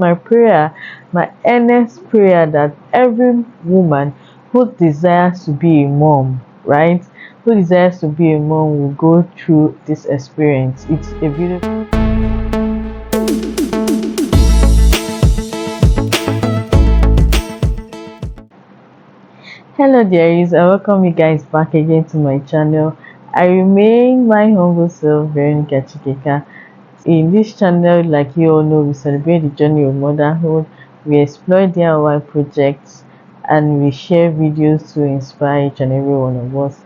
My prayer, my earnest prayer, that every woman who desires to be a mom, right? Who desires to be a mom will go through this experience. It's a beautiful. Hello dearies, I welcome you guys back again to my channel. I remain my humble self, Veronica Chikeka. In this channel, like you all know, we celebrate the journey of motherhood, we explore DIY projects, and we share videos to inspire each and every one of us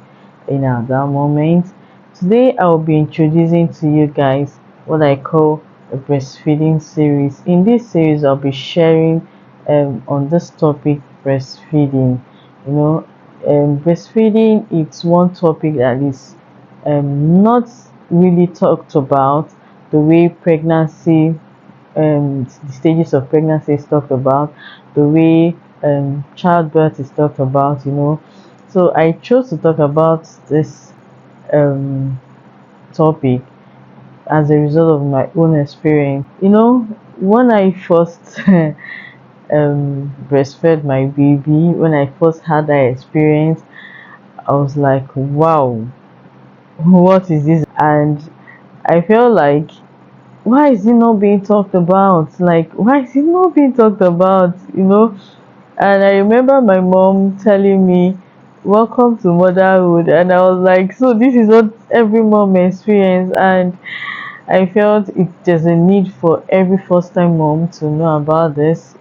in our down moments. Today, I will be introducing to you guys what I call a breastfeeding series. In this series, I'll be sharing on this topic, breastfeeding. You know, breastfeeding, it's one topic that is not really talked about the way pregnancy, the stages of pregnancy is talked about, the way childbirth is talked about, So I chose to talk about this um, topic as a result of my own experience. When I first breastfed my baby, when I first had that experience, I was like, wow, what is this? And I felt like, why is it not being talked about? Like, why is it not being talked about? And I remember my mom telling me, welcome to motherhood. And I was like, so this is what every mom experience. And I felt there's a need for every first time mom to know about this.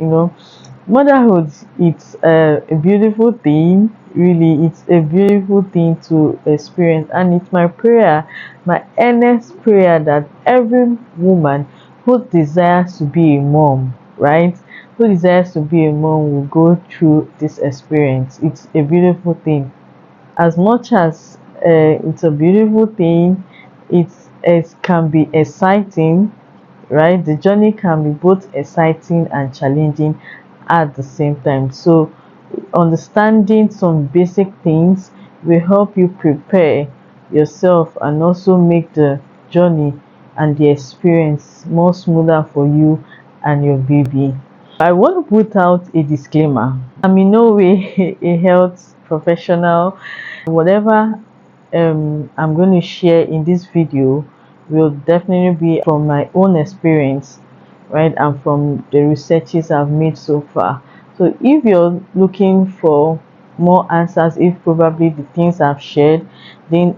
Motherhood, it's a beautiful thing, really. It's a beautiful thing to experience, and it's my prayer, my earnest prayer, that every woman who desires to be a mom, right, who desires to be a mom, will go through this experience. It's a beautiful thing. As much as it's a beautiful thing, it can be exciting, right? The journey can be both exciting and challenging at the same time. So, understanding some basic things will help you prepare yourself and also make the journey and the experience more smoother for you and your baby. I want to put out a disclaimer. I'm in no way a health professional. Whatever I'm going to share in this video will definitely be from my own experience, right, and from the researches I've made so far. So if you're looking for more answers, if probably the things I've shared didn't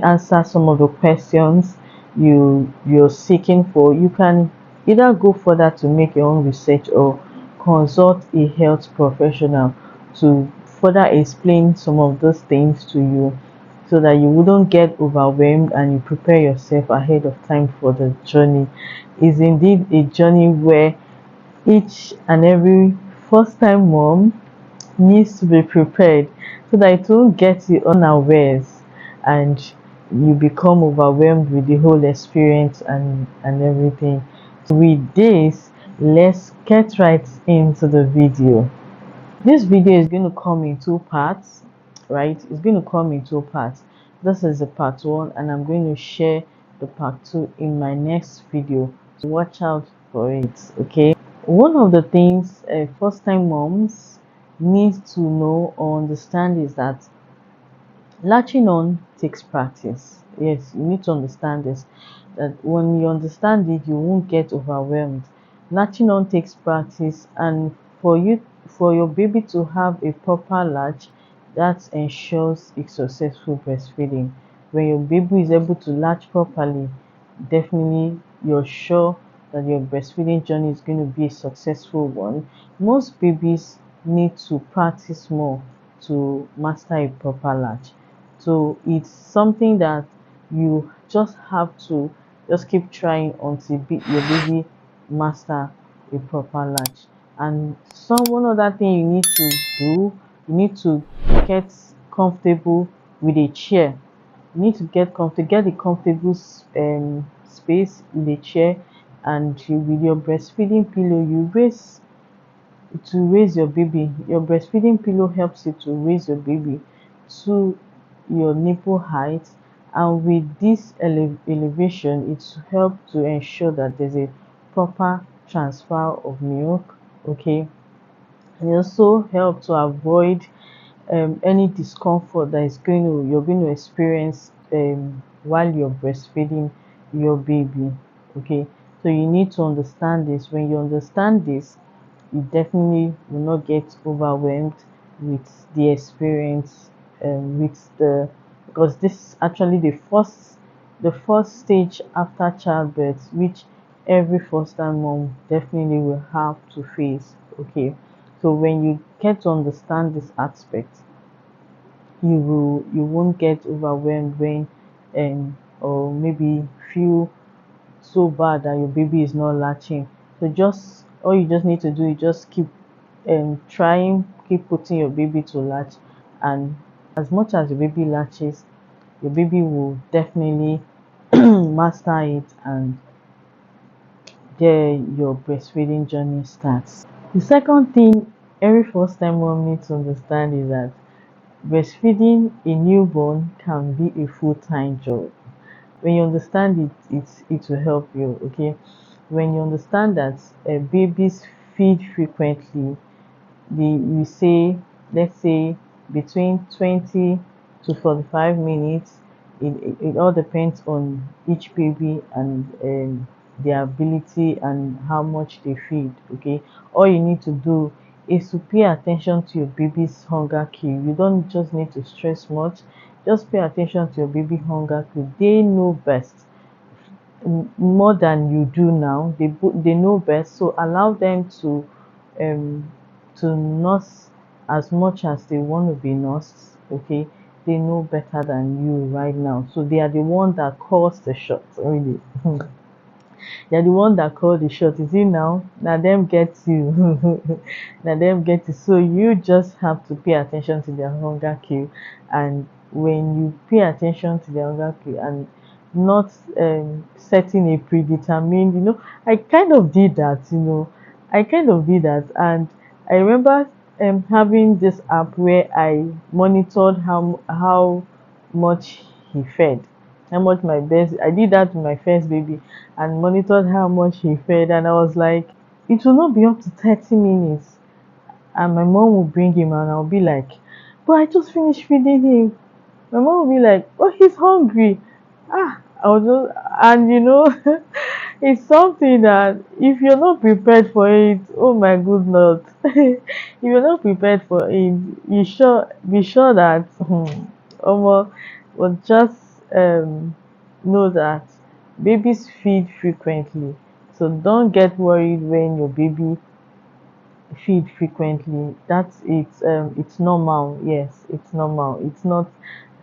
answer some of the questions you're seeking for, you can either go further to make your own research or consult a health professional to further explain some of those things to you, so that you wouldn't get overwhelmed and you prepare yourself ahead of time for the journey. Is indeed a journey where each and every first time mom needs to be prepared, so that it won't get you unawares and you become overwhelmed with the whole experience and everything. So with this, let's get right into the video. This video is going to come in two parts, right? It's going to come in two parts. This is the part one, and I'm going to share the part two in my next video. So watch out for it, okay? One of the things first time moms need to know or understand is that latching on takes practice. Yes, you need to understand this, that when you understand it, you won't get overwhelmed. Latching on takes practice, and for your baby to have a proper latch, that ensures a successful breastfeeding. When your baby is able to latch properly, definitely you're sure that your breastfeeding journey is going to be a successful one. Most babies need to practice more to master a proper latch. So it's something that you just have to just keep trying until your baby master a proper latch. And one other thing you need to do, you need to get comfortable with a chair. You need to get a comfortable space in the chair, and with your breastfeeding pillow, raise your baby. Your breastfeeding pillow helps you to raise your baby to your nipple height, and with this elevation, it helps to ensure that there's a proper transfer of milk. Okay, and it also help to avoid any discomfort that you're going to experience while you're breastfeeding your baby. Okay, so you need to understand this. When you understand this, you definitely will not get overwhelmed with the experience, with the because this is actually the first stage after childbirth, which every first time mom definitely will have to face. Okay, so when you get to understand this aspect, you won't get overwhelmed when or maybe feel so bad that your baby is not latching. So just all you just need to do is just keep keep putting your baby to latch, and as much as your baby latches, your baby will definitely master it, and there your breastfeeding journey starts. The second thing every first time mom needs to understand is that breastfeeding a newborn can be a full-time job. When you understand it will help you. Okay, when you understand that babies feed frequently, we say, let's say, between 20 to 45 minutes. It all depends on each baby and their ability and how much they feed. Okay, all you need to do is to pay attention to your baby's hunger cue. You don't just need to stress much, just pay attention to your baby hunger cue. They know best, more than you do now. They know best, so allow them um to nurse as much as they want to be nursed. Okay, they know better than you right now, so they are the one that calls the shots, really. They're the one that call the shot. Is it now? Now them get you. Now them get you. So you just have to pay attention to their hunger cue. And when you pay attention to their hunger cue and not setting a predetermined, I kind of did that. I kind of did that. And I remember having this app where I monitored how much he fed, how much my best. I did that with my first baby and monitored how much he fed, and I was like, it will not be up to 30 minutes. And my mom will bring him and I'll be like, but I just finished feeding him. My mom will be like, oh, he's hungry. I'll just, and it's something that if you're not prepared for it, oh my good lord, if you're not prepared for it, be sure that almost, but just know that babies feed frequently, so don't get worried when your baby feed frequently. It's normal. Yes, it's normal. It's not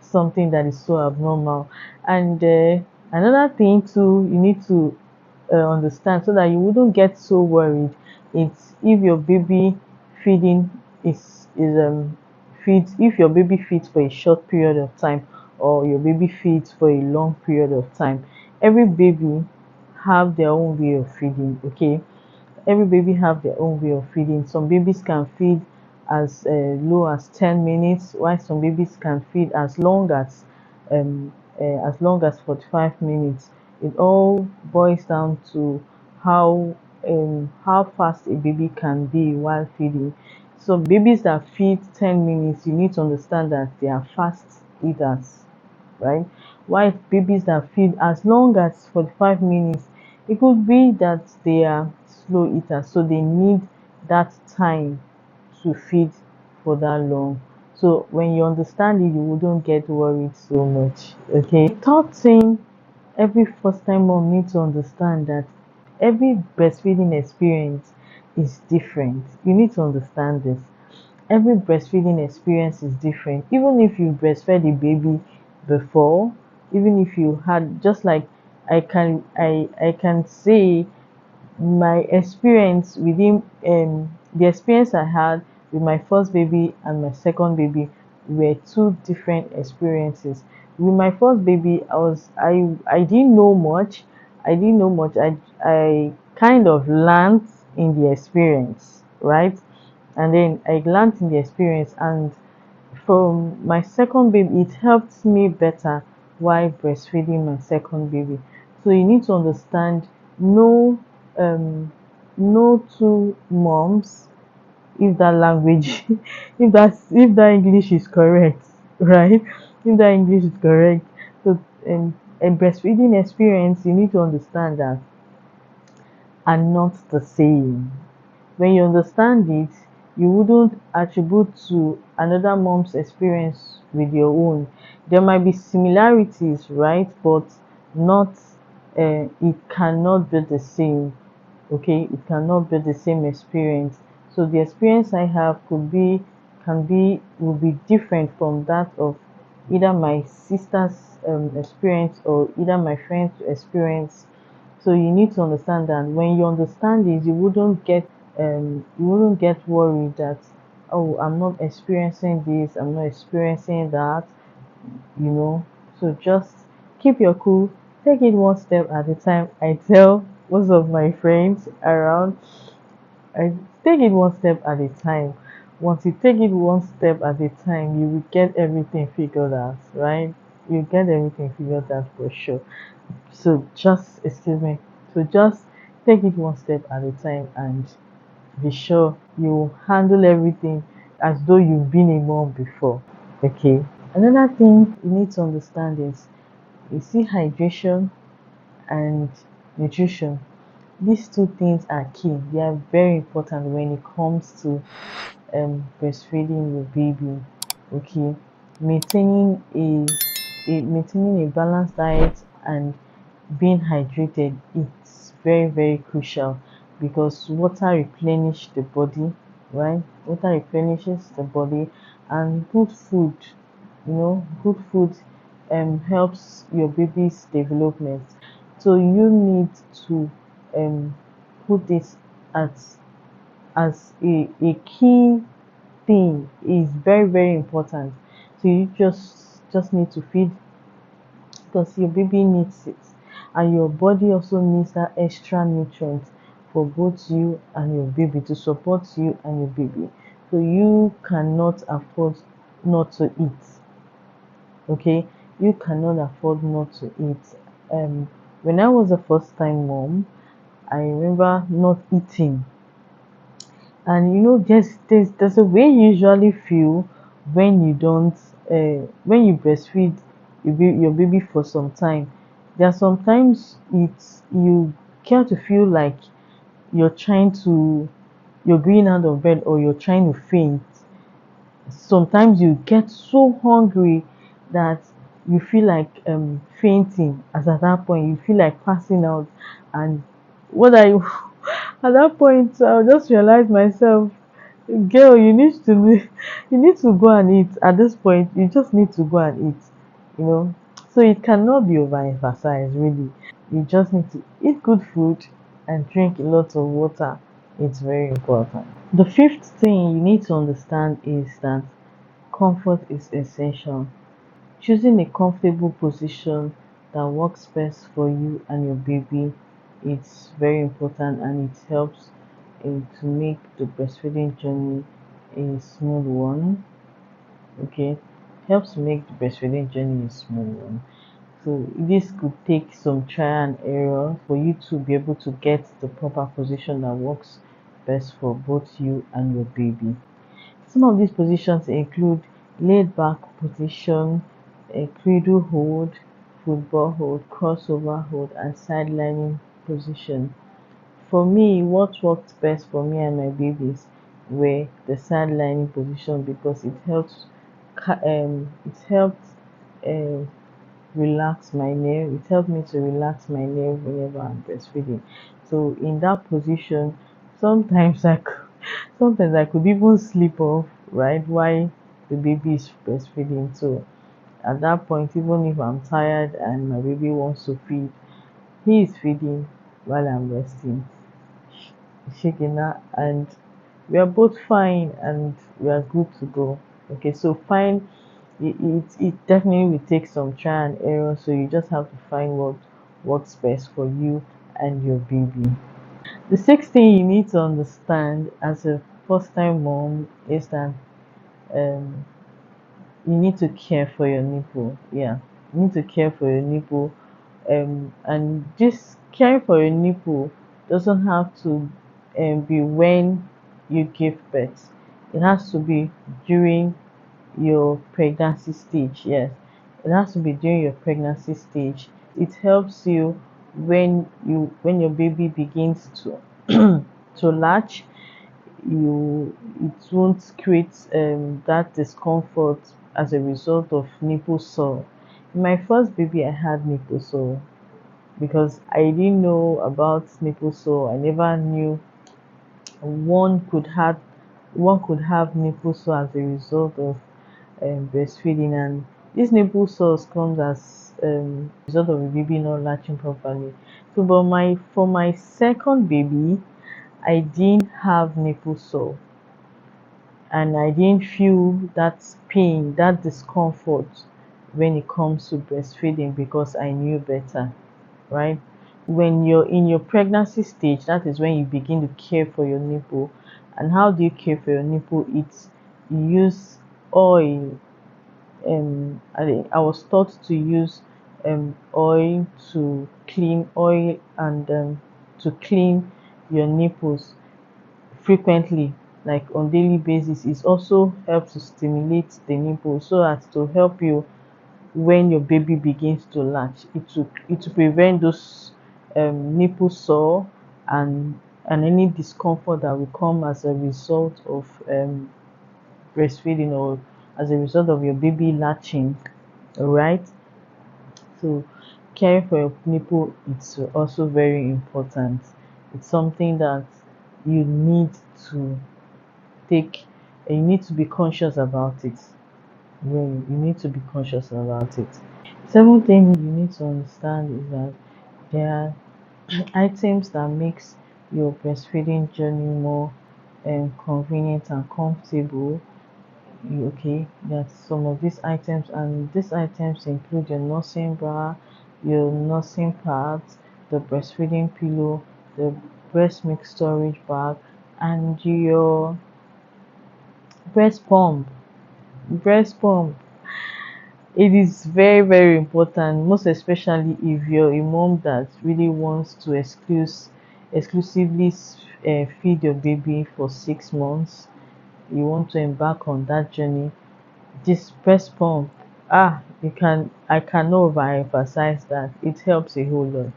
something that is so abnormal. And another thing too, you need to understand, so that you wouldn't get so worried. It's if your baby feeding is feeds if your baby feeds for a short period of time, or your baby feeds for a long period of time. Every baby have their own way of feeding. Okay, every baby have their own way of feeding. Some babies can feed as low as 10 minutes, while some babies can feed as long as 45 minutes. It all boils down to how fast a baby can be while feeding. So babies that feed 10 minutes, you need to understand that they are fast eaters, right? While babies that feed as long as 45 minutes, it could be that they are slow eaters, so they need that time to feed for that long. So when you understand it, you wouldn't get worried so much. Okay. Third thing, every first time mom needs to understand that every breastfeeding experience is different. You need to understand this. Every breastfeeding experience is different. Even if you breastfed a baby before, even if you had, just like I can say my experience within the experience I had with my first baby and my second baby were two different experiences. With my first baby, I didn't know much. I kind of learned in the experience, right? And then I learned in the experience, and from my second baby, it helped me better while breastfeeding my second baby. So you need to understand, know um no two moms, if that language if that English is correct, right? If that English is correct. So a breastfeeding experience, you need to understand that are not the same. When you understand it, you wouldn't attribute to another mom's experience with your own. There might be similarities, right? But not, it cannot be the same. Okay, it cannot be the same experience. So the experience I have will be different from that of either my sister's experience or either my friend's experience. So you need to understand that when you understand this, you wouldn't get worried that, oh, I'm not experiencing this, I'm not experiencing that, you know. So just keep your cool, take it one step at a time. I tell most of my friends around, I take it one step at a time. Once you take it one step at a time, you will get everything figured out, right? You get everything figured out for sure. So just, excuse me, so just take it one step at a time and be sure you handle everything as though you've been a mom before. Okay. Another thing you need to understand is, you see, hydration and nutrition. These two things are key. They are very important when it comes to breastfeeding your baby. Okay, maintaining a balanced diet and being hydrated, it's very crucial, because water replenish the body, right? Water replenishes the body, and good food, good food helps your baby's development. So you need to um put this as a key thing, is very important. So you just need to feed, because your baby needs it, and your body also needs that extra nutrient for both you and your baby, to support you and your baby. So you cannot afford not to eat. Okay, you cannot afford not to eat. When I was a first time mom, I remember not eating. And there's a way you usually feel when you don't when you breastfeed your baby for some time. There are sometimes it's you care to feel like you're trying to you're going out of bed, or you're trying to faint. Sometimes you get so hungry that you feel like fainting. As at that point you feel like passing out. And what are you at that point, I just realized myself, girl, you need to go and eat. At this point you just need to go and eat, you know. So it cannot be overemphasized, really. You just need to eat good food and drink a lot of water. It's very important. The fifth thing you need to understand is that comfort is essential. Choosing a comfortable position that works best for you and your baby, it's very important, and it helps to make the breastfeeding journey a smooth one. Okay, helps make the breastfeeding journey a smooth one. So this could take some trial and error for you to be able to get the proper position that works best for both you and your baby. Some of these positions include laid back position, a cradle hold, football hold, crossover hold, and sidelining position. For me, what worked best for me and my babies were the sidelining position, because it helped uh, relax my nerve. It helped me to relax my nerve whenever I'm breastfeeding. So in that position, sometimes sometimes I could even sleep off, right, while the baby is breastfeeding. So at that point, even if I'm tired and my baby wants to feed, he is feeding while I'm resting, shaking her, and we are both fine and we are good to go. Okay, so fine. It definitely will take some trial and error, so you just have to find what works best for you and your baby. The sixth thing you need to understand as a first time mom is that um, you need to care for your nipple. Yeah, you need to care for your nipple. And just caring for your nipple doesn't have to be when you give birth. It has to be during your pregnancy stage. Yes, it has to be during your pregnancy stage. It helps you when your baby begins to to latch. You It won't create that discomfort as a result of nipple sore. In my first baby, I had nipple sore because I didn't know about nipple sore. I never knew one could have one could have nipple sore as a result of breastfeeding, and this nipple sores comes as result of the baby not latching properly. So, but my for my second baby, I didn't have nipple sore, and I didn't feel that pain, that discomfort when it comes to breastfeeding because I knew better, right? When you're in your pregnancy stage, that is when you begin to care for your nipple. And how do you care for your nipple? It's you use oil. I was taught to use oil to clean oil and to clean your nipples frequently, like on daily basis. It also helps to stimulate the nipple so as to help you when your baby begins to latch. It will prevent those nipple sore and any discomfort that will come as a result of breastfeeding or as a result of your baby latching. All right. So caring for your nipple is also very important. It's something that you need to take and you need to be conscious about it. You need to be conscious about it. Seventh thing you need to understand is that there are items that makes your breastfeeding journey more convenient and comfortable. Okay, that's some of these items, and these items include your nursing bra, your nursing pads, the breastfeeding pillow, the breast milk storage bag, and your breast pump. Breast pump. It is very, very important, most especially if you're a mom that really wants to exclusively feed your baby for 6 months. You want to embark on that journey. This breast pump, I cannot overemphasize that. It helps a whole lot.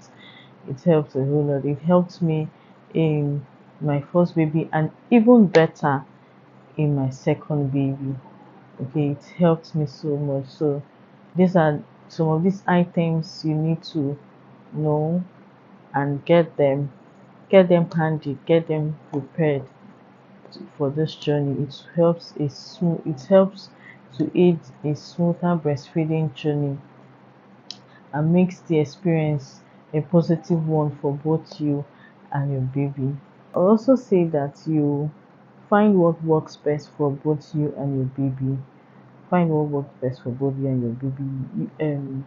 It helps a whole lot. It helped me in my first baby and even better in my second baby. Okay, it helped me so much. So these are some of these items you need to know and get them handy, get them prepared for this journey. It helps to aid a smoother breastfeeding journey and makes the experience a positive one for both you and your baby. I'll also say that you find what works best for both you and your baby. Find what works best for both you and your baby.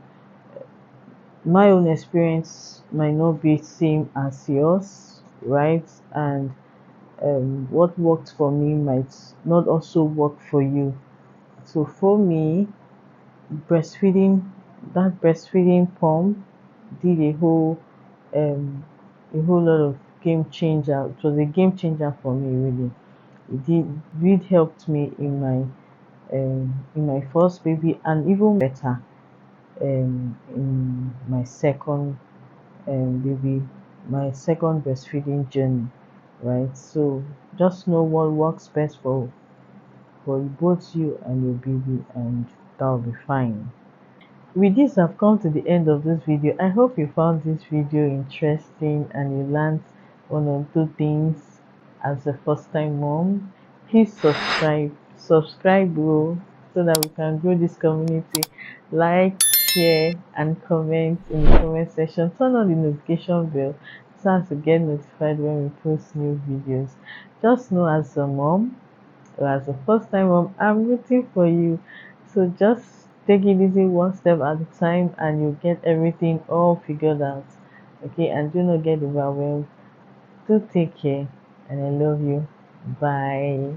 My own experience might not be same as yours, right? And what worked for me might not also work for you. So for me, breastfeeding, that breastfeeding pump did um, a whole lot of game changer. It was a game changer for me, really. It helped me in my first baby and even better in my second baby, my second breastfeeding journey, right? So just know what works best for both you and your baby, and that'll be fine. With this, I've come to the end of this video. I hope you found this video interesting and you learned one or two things as a first time mom. Please subscribe bro, so that we can grow this community. Like, share and comment in the comment section. Turn on the notification bell so as to get notified when we post new videos. Just know, as a mom or as a first time mom, I'm rooting for you. So just take it easy one step at a time and you'll get everything all figured out. Okay, and do not get overwhelmed. Do take care and I love you. Bye.